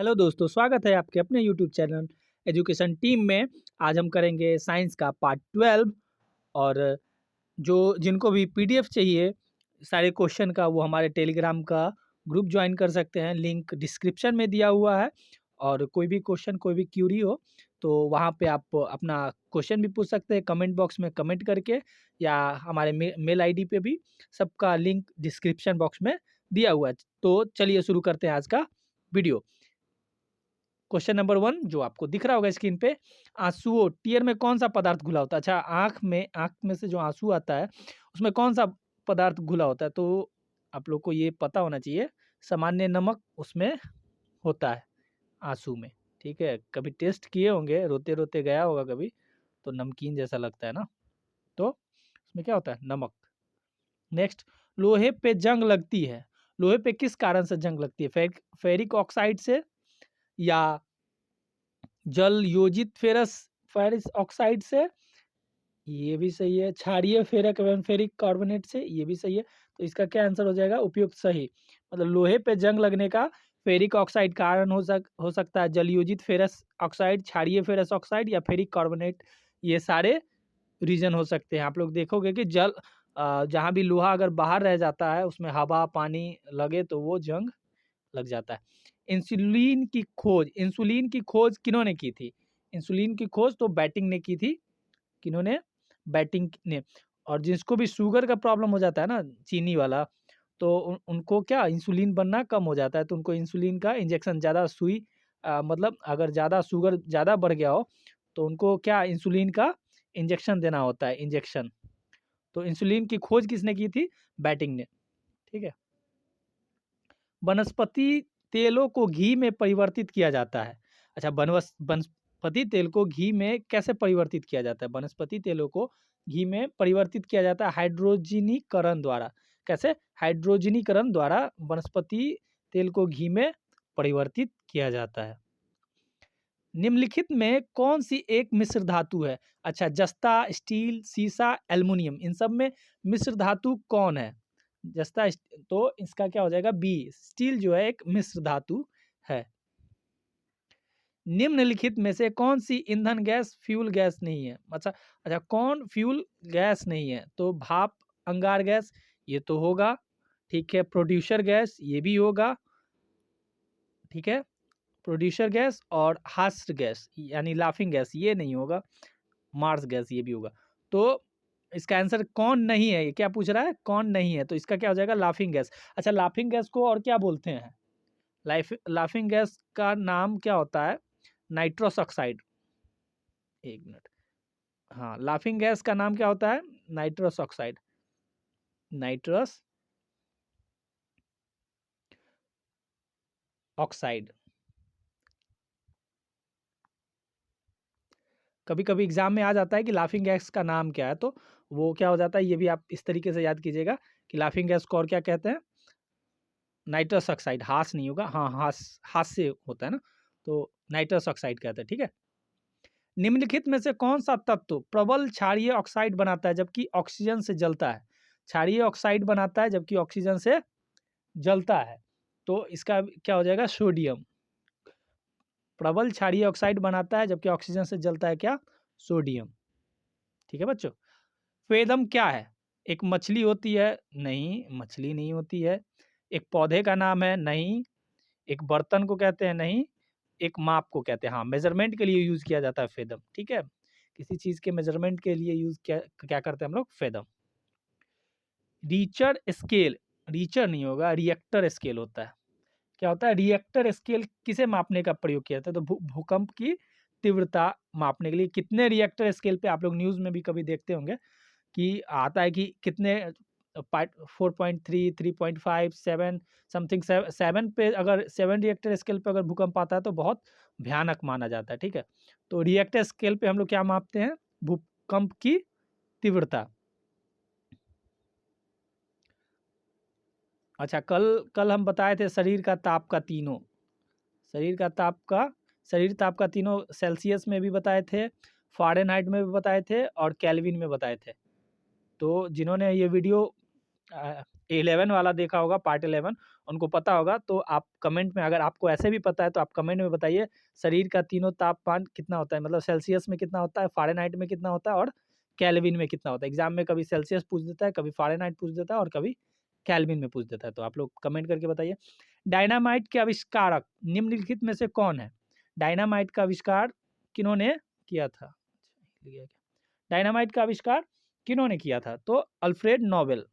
Hello दोस्तों, स्वागत है आपके अपने यूट्यूब चैनल एजुकेशन टीम में। आज हम करेंगे साइंस का पार्ट 12 और जो जिनको भी पीडीएफ चाहिए सारे क्वेश्चन का, वो हमारे टेलीग्राम का ग्रुप ज्वाइन कर सकते हैं। लिंक डिस्क्रिप्शन में दिया हुआ है। और कोई भी क्वेश्चन, कोई भी क्यूरी हो तो वहाँ पे आप अपना क्वेश्चन भी पूछ सकते हैं कमेंट बॉक्स में कमेंट करके, या हमारे मेल आईडी पे भी। सबका लिंक डिस्क्रिप्शन बॉक्स में दिया हुआ है। तो चलिए शुरू करते हैं आज का वीडियो। क्वेश्चन नंबर 1 जो आपको दिख रहा होगा स्क्रीन पे, आंसुओं टीयर में कौन सा पदार्थ घुला होता है? अच्छा, आंख में से जो आंसू आता है उसमें कौन सा पदार्थ घुला होता है? तो आप लोग को ये पता होना चाहिए, सामान्य नमक उसमें होता है आंसू में। ठीक है, कभी टेस्ट किए होंगे, रोते रोते गया होगा कभी, तो नमकीन जैसा लगता है ना, तो उसमें क्या होता है? नमक। नेक्स्ट, लोहे पे जंग लगती है, लोहे पे किस कारण से जंग लगती है? फेरिक ऑक्साइड से, या जल योजित फेरस ऑक्साइड से, ये भी सही है। क्षारीय फेरक एवं फेरिक कार्बोनेट से, ये भी सही है। तो इसका क्या आंसर हो जाएगा? उपयुक्त सही। मतलब लोहे पे जंग लगने का फेरिक ऑक्साइड कारण हो सकता है जल योजित फेरस ऑक्साइड, क्षारीय फेरस ऑक्साइड या फेरिक कार्बोनेट। ये सारे रीजन हो सकते हैं। आप लोग देखोगे कि जहाँ भी लोहा अगर बाहर रह जाता है, उसमें हवा पानी लगे तो वो जंग लग जाता है। इंसुलिन की खोज किन्होंने की थी? इंसुलिन की खोज तो बैटिंग ने की थी। किन्होंने? बैटिंग ने। और जिसको भी शुगर का प्रॉब्लम हो जाता है ना, चीनी वाला, तो उनको क्या इंसुलिन बनना कम हो जाता है, तो उनको इंसुलिन का इंजेक्शन, ज़्यादा सुई, मतलब अगर ज़्यादा शुगर ज़्यादा बढ़ गया हो तो उनको क्या इंसुलिन का इंजेक्शन देना होता है, इंजेक्शन। तो इंसुलिन की खोज किसने की थी? बैटिंग ने। ठीक है। वनस्पति तेलों को घी में परिवर्तित किया जाता है। अच्छा, वनस्पति तेल को घी में कैसे परिवर्तित किया जाता है? वनस्पति तेलों को घी में परिवर्तित किया जाता है हाइड्रोजनीकरण द्वारा। कैसे? हाइड्रोजनीकरण द्वारा वनस्पति तेल को घी में परिवर्तित किया जाता है। निम्नलिखित में कौन सी एक मिश्र धातु है? अच्छा, जस्ता, स्टील, सीसा, एल्युमिनियम, इन सब में मिश्र धातु कौन है? तो इसका क्या हो जाएगा? बी, स्टील जो है एक मिश्र धातु है। निम्नलिखित में से कौन सी ईंधन गैस फ्यूल गैस नहीं है? अच्छा अच्छा, कौन फ्यूल गैस नहीं है? तो भाप, अंगार गैस, ये तो होगा। ठीक है, प्रोड्यूसर गैस, ये भी होगा। ठीक है, प्रोड्यूसर गैस और हास्य गैस यानी लाफिंग गैस, ये नहीं होगा। मार्स गैस, ये भी होगा। तो इसका आंसर कौन नहीं है? ये क्या पूछ रहा है? कौन नहीं है, तो इसका क्या हो जाएगा? Laughing gas. अच्छा, लाफिंग गैस को और क्या बोलते हैं? लाफिंग गैस का नाम क्या होता है? Nitrous oxide. एक मिनट। हाँ, लाफिंग गैस का नाम क्या होता है? Nitrous oxide. Nitrous oxide. कभी कभी एग्जाम में आ जाता है कि लाफिंग गैस का नाम क्या है, तो वो क्या हो जाता है, ये भी आप इस तरीके से याद कीजिएगा कि लाफिंग गैस को और क्या कहते हैं? Nitrous oxide. हास नहीं होगा, हाँ, हास से होता है ना, तो नाइट्रस ऑक्साइड कहते हैं। ठीक है। निम्नलिखित में से कौन सा तत्व प्रबल क्षारीय ऑक्साइड बनाता है जबकि ऑक्सीजन से जलता है? क्षारीय ऑक्साइड बनाता है जबकि ऑक्सीजन से जलता है, तो इसका क्या हो जाएगा? सोडियम। प्रबल क्षारीय ऑक्साइड बनाता है जबकि ऑक्सीजन से जलता है, क्या? सोडियम। ठीक है बच्चों। स्वेदम क्या है? एक मछली होती है? नहीं, मछली नहीं होती है। एक पौधे का नाम है? नहीं। एक बर्तन को कहते हैं? नहीं। एक माप को कहते हैं? हाँ, मेजरमेंट के लिए यूज किया जाता है फेदम। ठीक है, किसी चीज के मेजरमेंट के लिए यूज क्या क्या करते हैं हम लोग? फेदम। रीचर स्केल, रीचर नहीं होगा, रिएक्टर स्केल होता है। क्या होता है? रिएक्टर स्केल किसे मापने का प्रयोग किया जाता है? तो भूकंप की तीव्रता मापने के लिए। कितने रिएक्टर स्केल पे, आप लोग न्यूज में भी कभी देखते होंगे कि आता है कि कितने 4.3, 3.5, 7 समथिंग, 7 पे, अगर 7 रिएक्टर स्केल पे अगर भूकंप आता है तो बहुत भयानक माना जाता है। ठीक है, तो रिएक्टर स्केल पे हम लोग क्या मापते हैं? भूकंप की तीव्रता। अच्छा, कल कल हम बताए थे शरीर का ताप का तीनों, शरीर का ताप का शरीर ताप का तीनों सेल्सियस में भी बताए थे, फ़ारेनहाइट में भी बताए थे और केल्विन में बताए थे। तो जिन्होंने ये वीडियो 11 वाला देखा होगा, पार्ट 11, उनको पता होगा। तो आप कमेंट में, अगर आपको ऐसे भी पता है तो आप कमेंट में बताइए शरीर का तीनों तापमान कितना होता है, मतलब सेल्सियस में कितना होता है, फ़ारेनहाइट में कितना होता है और केल्विन में कितना होता है। एग्जाम में कभी सेल्सियस पूछ देता है, कभी फ़ारेनहाइट पूछ देता है और कभी केल्विन में पूछ देता है। तो आप लोग कमेंट करके बताइए। डायनामाइट के आविष्कारक निम्नलिखित में से कौन है? डायनामाइट का आविष्कार किन्होंने किया था? डायनामाइट का आविष्कार किन्होंने किया था? तो अल्फ्रेड नोबेल।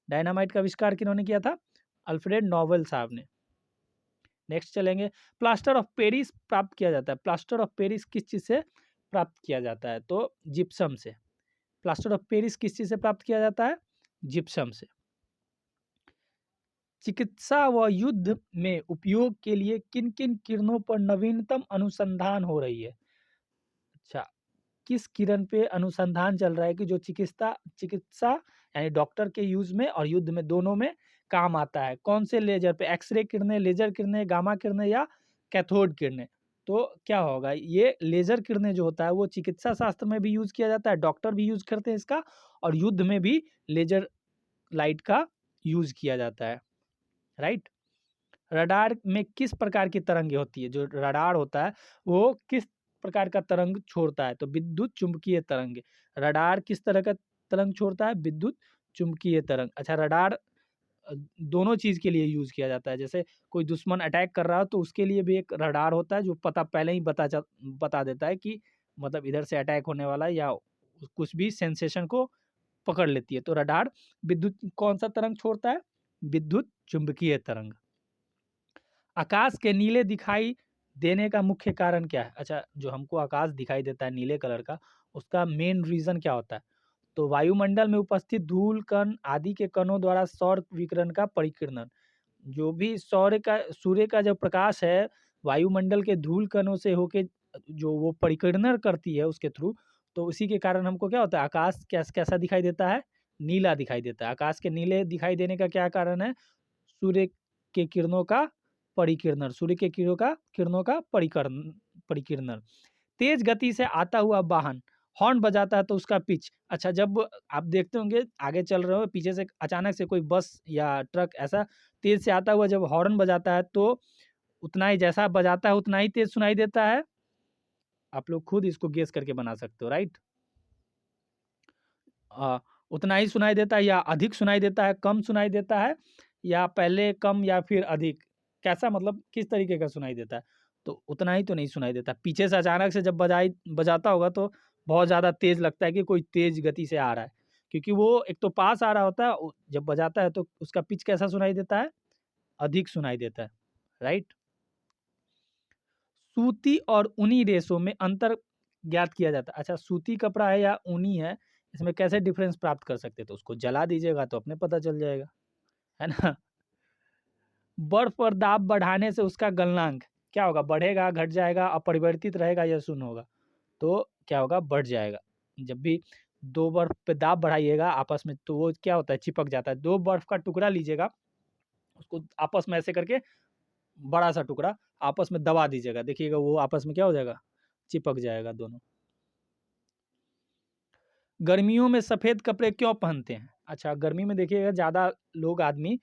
डायनामाइट का आविष्कार किन्होंने किया था? अल्फ्रेड नोबेल साहब ने। नेक्स्ट चलेंगे, प्लास्टर ऑफ पेरिस प्राप्त किया जाता है। प्लास्टर ऑफ पेरिस किस चीज़ से प्राप्त किया जाता है? तो जिप्सम से। प्लास्टर ऑफ पेरिस किस चीज़ से प्राप्त किया जाता है? जिप्सम से। चिकित्सा व युद्ध में उपयोग के लिए किन किन किरणों पर नवीनतम अनुसंधान हो रही है? अच्छा, किस किरण पे अनुसंधान चल रहा है कि जो चिकित्सा चिकित्सा यानी डॉक्टर के यूज में और युद्ध में दोनों में काम आता है? कौन से लेजर पे? एक्सरे किरणें, लेजर किरणें, गामा किरणें या कैथोड किरणें? तो क्या होगा, ये लेजर किरणें जो होता है वो चिकित्सा शास्त्र में भी यूज किया जाता है, डॉक्टर भी यूज करते हैं इसका, और युद्ध में भी लेजर लाइट का यूज किया जाता है, राइट। रडार में किस प्रकार की तरंगे होती है? जो रडार होता है वो किस प्रकार का तरंग छोड़ता है? तो विद्युत चुम्बकीय तरंग। रडार किस तरह का तरंग छोड़ता है? विद्युत चुम्बकीय तरंग। अच्छा, रडार दोनों चीज़ के लिए यूज़ किया जाता है। जैसे कोई दुश्मन अटैक कर रहा हो तो उसके लिए भी एक रडार होता है जो पता पहले ही बता देता है कि मतलब इधर से अटैक होने वाला है, या कुछ भी सेंसेशन को पकड़ लेती है। तो रडार विद्युत कौन सा तरंग छोड़ता है? विद्युत चुम्बकीय तरंग। आकाश के नीले दिखाई देने का मुख्य कारण क्या है? अच्छा, जो हमको आकाश दिखाई देता है नीले कलर का, उसका मेन रीज़न क्या होता है? तो वायुमंडल में उपस्थित धूल कण आदि के कणों द्वारा सौर विकिरण का परिकीर्णन। जो भी सूर्य का जो प्रकाश है, वायुमंडल के धूल कणों से होके जो वो परिकीर्णन करती है उसके थ्रू, तो उसी के कारण हमको क्या होता है, आकाश कैसा दिखाई देता है? नीला दिखाई देता है। आकाश के नीले दिखाई देने का क्या कारण है? सूर्य के किरणों का परिकीर्णन। सूर्य के किरणों का परिकीर्णन। तेज गति से आता हुआ वाहन हॉर्न बजाता है तो उसका पिच। अच्छा, जब आप देखते होंगे आगे चल रहे हो, पीछे से अचानक से कोई बस या ट्रक ऐसा तेज से आता हुआ जब हॉर्न बजाता है तो उतना ही, जैसा बजाता है उतना ही तेज सुनाई देता है। आप लोग खुद इसको गेस करके बना सकते हो, राइट। उतना ही सुनाई देता है या अधिक सुनाई देता है, कम सुनाई देता है, या पहले कम या फिर अधिक? कैसा, मतलब किस तरीके का सुनाई देता है? तो उतना ही तो नहीं सुनाई देता। पीछे से अचानक से जब बजाता होगा तो बहुत ज़्यादा तेज़ लगता है कि कोई तेज़ गति से आ रहा है, क्योंकि वो एक तो पास आ रहा होता है, जब बजाता है तो उसका पिच कैसा सुनाई देता है? अधिक सुनाई देता है, राइट। सूती और ऊनी रेशों में अंतर ज्ञात किया जाता है। अच्छा, सूती कपड़ा है या ऊनी है, इसमें कैसे डिफरेंस प्राप्त कर सकते हैं? तो उसको जला दीजिएगा तो अपने पता चल जाएगा, है ना। बर्फ पर दाब बढ़ाने से उसका गलनांक क्या होगा? बढ़ेगा, घट जाएगा, अपरिवर्तित रहेगा या शून्य होगा? तो क्या होगा? बढ़ जाएगा। जब भी दो बर्फ पे दाब बढ़ाइएगा आपस में तो वो क्या होता है? चिपक जाता है। दो बर्फ का टुकड़ा लीजिएगा, उसको आपस में ऐसे करके बड़ा सा टुकड़ा आपस में दबा दीजिएगा, देखिएगा वो आपस में क्या हो जाएगा? चिपक जाएगा दोनों। गर्मियों में सफ़ेद कपड़े क्यों पहनते हैं? अच्छा, गर्मी में देखिएगा ज़्यादा लोग आदमी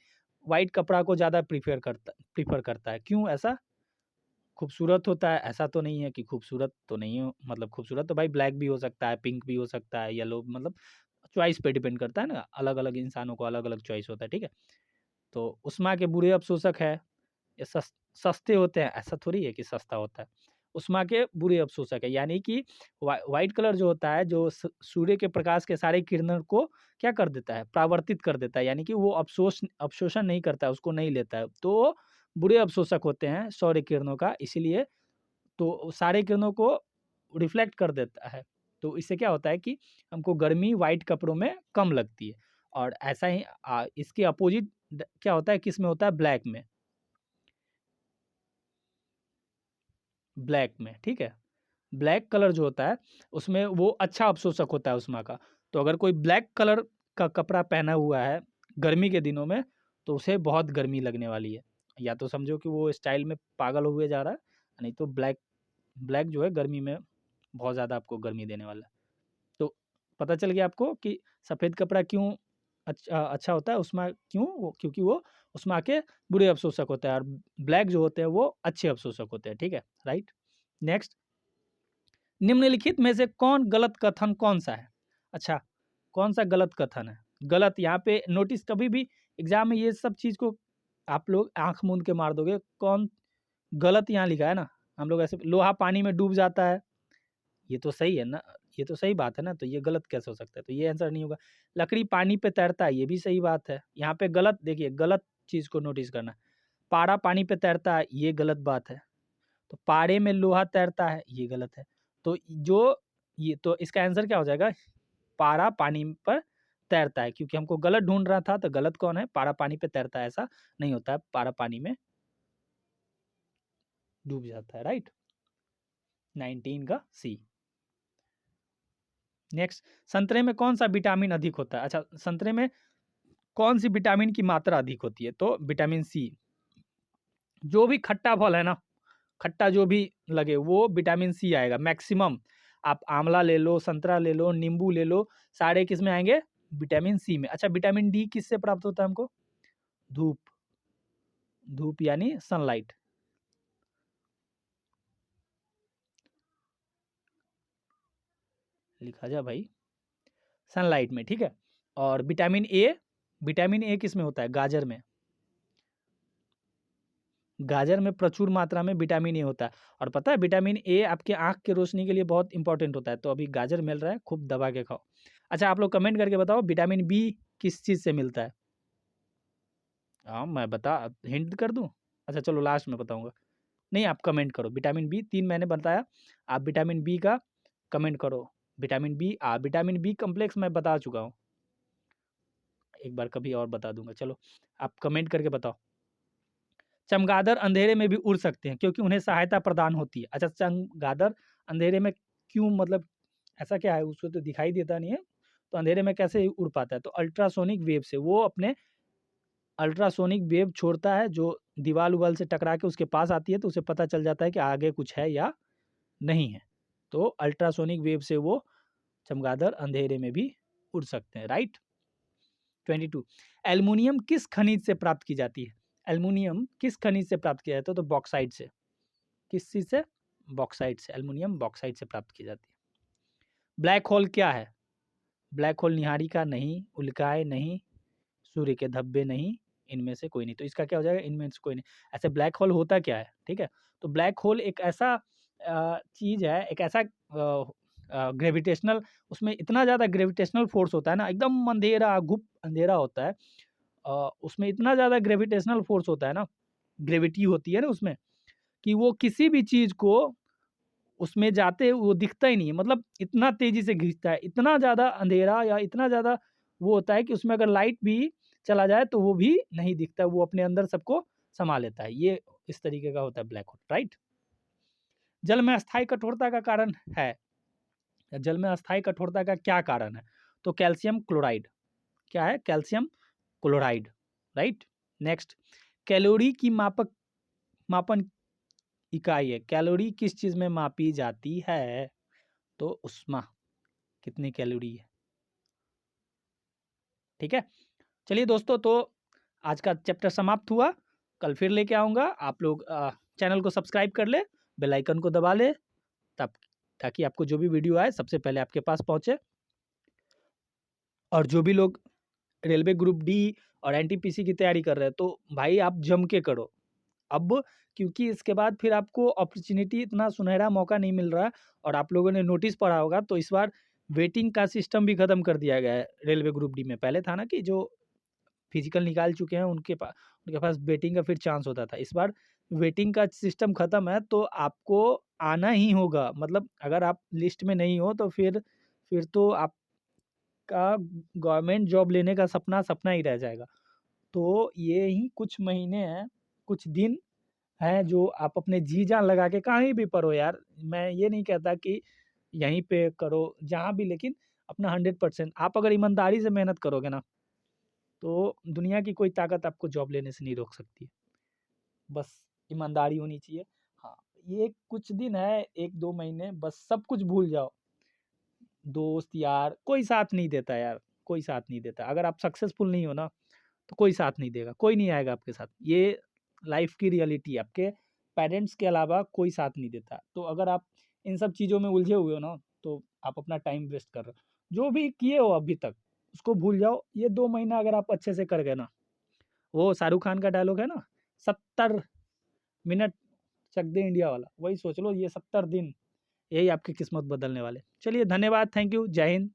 व्हाइट कपड़ा को ज़्यादा प्रीफ़र करता है। क्यों ऐसा? खूबसूरत होता है? ऐसा तो नहीं है कि खूबसूरत तो नहीं हो, मतलब खूबसूरत तो भाई ब्लैक भी हो सकता है, पिंक भी हो सकता है, येलो, मतलब चॉइस पे डिपेंड करता है ना, अलग-अलग इंसानों को अलग-अलग चॉइस होता है, ठीक है? तो उस्मा के बुरे अवशोषक है, ये सस्ते होते हैं, ऐसा थोड़ी है कि सस्ता होता है। उस्मा के बुरे अवशोषक है, यानी कि व्हाइट कलर जो होता है, जो सूर्य के प्रकाश के सारे किरणों को क्या कर देता है? परावर्तित कर देता है, यानी कि वो अवशोषण नहीं करता है, उसको नहीं लेता है। तो बुरे अवशोषक होते हैं सौर्य किरणों का, इसीलिए तो सारे किरणों को रिफ्लेक्ट कर देता है। तो इससे क्या होता है कि हमको गर्मी व्हाइट कपड़ों में कम लगती है, और ऐसा ही इसके अपोजिट क्या होता है, किस में होता है? ब्लैक में। ब्लैक में, ठीक है। ब्लैक कलर जो होता है उसमें वो अच्छा अवशोषक होता है उष्मा का। तो अगर कोई ब्लैक कलर का कपड़ा पहना हुआ है गर्मी के दिनों में तो उसे बहुत गर्मी लगने वाली है, या तो समझो कि वो स्टाइल में पागल हुए जा रहा है, नहीं तो ब्लैक ब्लैक जो है गर्मी में बहुत ज़्यादा आपको गर्मी देने वाला है। तो पता चल गया आपको कि सफ़ेद कपड़ा क्यों अच्छा होता है उसमें, क्यों? क्योंकि वो उसमें आके बुरे अवशोषक होते हैं, और ब्लैक जो होते हैं वो अच्छे अवशोषक होते हैं, ठीक है, राइट। नेक्स्ट, निम्नलिखित में से गलत कथन कौन सा है? अच्छा, कौन सा गलत कथन है? गलत, यहाँ पे नोटिस, कभी भी एग्जाम में ये सब चीज़ को आप लोग आंख मूंद के मार दोगे। कौन गलत यहाँ लिखा है ना, हम लोग ऐसे, लोहा पानी में डूब जाता है, ये तो सही है ना, ये तो सही बात है ना, तो ये गलत कैसे हो सकता है? तो ये आंसर नहीं होगा। लकड़ी पानी पे तैरता है, ये भी सही बात है। यहाँ पे गलत, देखिए गलत चीज़ को नोटिस करना। पारा पानी पे तैरता है, ये गलत बात है। तो पारे में लोहा तैरता है, ये गलत है। तो जो ये, तो इसका आंसर क्या हो जाएगा? पारा पानी पर तैरता है, क्योंकि हमको गलत ढूंढ रहा था, तो गलत कौन है? पारा पानी पे तैरता है, ऐसा नहीं होता है, पारा पानी में डूब जाता है, राइट। 19 का सी। नेक्स्ट, संतरे में कौन सा विटामिन अधिक होता है? अच्छा, संतरे में कौन सी विटामिन की मात्रा अधिक होती है? तो विटामिन सी। जो भी खट्टा फल है ना, खट्टा जो भी लगे, वो विटामिन सी आएगा मैक्सिमम। आप आंवला ले लो, संतरा ले लो, नींबू ले लो, सारे किस में आएंगे? विटामिन सी में। अच्छा, विटामिन डी किससे प्राप्त होता है हमको? धूप, धूप यानी सनलाइट, लिखा जा भाई, सनलाइट में, ठीक है। और विटामिन ए, विटामिन ए किस में होता है? गाजर में। गाजर में प्रचुर मात्रा में विटामिन ए होता है। और पता है, विटामिन ए आपके आंख की रोशनी के लिए बहुत इंपॉर्टेंट होता है। तो अभी गाजर मिल रहा है, खूब दबा के खाओ। अच्छा, आप लोग कमेंट करके बताओ, विटामिन बी किस चीज़ से मिलता है? हाँ, मैं बता, हिंट कर दूं? अच्छा चलो, लास्ट में बताऊंगा। नहीं, आप कमेंट करो, विटामिन बी 3 मैंने बताया, आप विटामिन बी का कमेंट करो। Vitamin B, vitamin B complex मैं बता चुका हूँ, एक बार कभी और बता दूंगा। चलो, आप कमेंट करके बताओ। चमगादड़ अंधेरे में भी उड़ सकते हैं क्योंकि उन्हें सहायता प्रदान होती है। अच्छा, चमगादड़ अंधेरे में क्यों, मतलब ऐसा क्या है? उसको तो दिखाई देता नहीं है, तो अंधेरे में कैसे उड़ पाता है? तो अल्ट्रासोनिक वेव से, वो अपने अल्ट्रासोनिक वेव छोड़ता है, जो दीवार उवाल से टकरा के उसके पास आती है, तो उसे पता चल जाता है कि आगे कुछ है या नहीं है। तो अल्ट्रासोनिक वेव से वो चमगादड़ अंधेरे में भी उड़ सकते हैं, राइट। 22, एल्युमिनियम किस खनिज से प्राप्त की जाती है? एल्युमिनियम किस खनिज से प्राप्त किया जाता है? तो बॉक्साइट से। किस चीज से? बॉक्साइट से। एल्युमिनियम बॉक्साइट से प्राप्त की जाती है। ब्लैक होल क्या है? ब्लैक होल निहारिका नहीं, उल्काएं नहीं, सूर्य के धब्बे नहीं, इनमें से कोई नहीं। तो इसका क्या हो जाएगा? इनमें से कोई नहीं। ऐसे ब्लैक होल होता क्या है, ठीक है? तो ब्लैक होल एक ऐसा चीज है, एक ऐसा ग्रेविटेशनल, उसमें इतना ज़्यादा ग्रेविटेशनल फोर्स होता है ना, एकदम अंधेरा, गुप अंधेरा होता है। उसमें इतना ज़्यादा ग्रेविटेशनल फोर्स होता है ना, ग्रेविटी होती है ना उसमें, कि वो किसी भी चीज़ को उसमें जाते वो दिखता ही नहीं है। मतलब इतना तेज़ी से खींचता है, इतना ज़्यादा अंधेरा या इतना ज़्यादा वो होता है कि उसमें अगर लाइट भी चला जाए तो वो भी नहीं दिखता, वो अपने अंदर सबको समा लेता है। ये इस तरीके का होता है ब्लैक होल, राइट। जल में अस्थायी कठोरता का कारण है, जल में अस्थायी कठोरता का क्या कारण है? तो कैल्शियम क्लोराइड। क्या है? Calcium chloride, right. Next, calorie की मापन इकाई है। कैलोरी किस चीज में मापी जाती है? तो उष्मा, कितनी कैलोरी है, ठीक है। चलिए दोस्तों, तो आज का चैप्टर समाप्त हुआ। कल फिर लेके आऊँगा। आप लोग चैनल को सब्सक्राइब कर ले, बेल आइकन को दबा ले, तब ताकि आपको जो भी वीडियो आए सबसे पहले आपके पास पहुँचे। और जो भी लोग रेलवे ग्रुप डी और एनटीपीसी की तैयारी कर रहे हैं, तो भाई आप जम के करो अब, क्योंकि इसके बाद फिर आपको अपॉर्चुनिटी, इतना सुनहरा मौका नहीं मिल रहा है। और आप लोगों ने नोटिस पढ़ा होगा, तो इस बार वेटिंग का सिस्टम भी खत्म कर दिया गया है रेलवे ग्रुप डी में। पहले था ना कि जो फिजिकल निकाल चुके हैं उनके पास वेटिंग का फिर चांस होता था। इस बार वेटिंग का सिस्टम खत्म है, तो आपको आना ही होगा। मतलब अगर आप लिस्ट में नहीं हो तो फिर तो आपका गवर्नमेंट जॉब लेने का सपना सपना ही रह जाएगा। तो ये ही कुछ महीने हैं, कुछ दिन हैं, जो आप अपने जी जान लगा के कहीं भी पढ़ो यार। मैं ये नहीं कहता कि यहीं पे करो, जहाँ भी, लेकिन अपना 100% आप अगर ईमानदारी से मेहनत करोगे ना, तो दुनिया की कोई ताकत आपको जॉब लेने से नहीं रोक सकती। बस ईमानदारी होनी चाहिए। हाँ, ये कुछ दिन है, 1-2 महीने, बस सब कुछ भूल जाओ। दोस्त यार कोई साथ नहीं देता यार। कोई साथ नहीं देता। अगर आप सक्सेसफुल नहीं हो ना, तो कोई साथ नहीं देगा, कोई नहीं आएगा आपके साथ। ये लाइफ़ की रियलिटी है, आपके पेरेंट्स के अलावा कोई साथ नहीं देता। तो अगर आप इन सब चीज़ों में उलझे हुए हो ना, तो आप अपना टाइम वेस्ट कर रहे हो। जो भी किए हो अभी तक, उसको भूल जाओ। ये 2 महीना अगर आप अच्छे से कर गए ना, वो शाहरुख खान का डायलॉग है ना, 70 मिनट चक दे इंडिया वाला, वही सोच लो, ये 70 दिन, यही आपकी किस्मत बदलने वाले। चलिए धन्यवाद, थैंक यू, जय हिंद।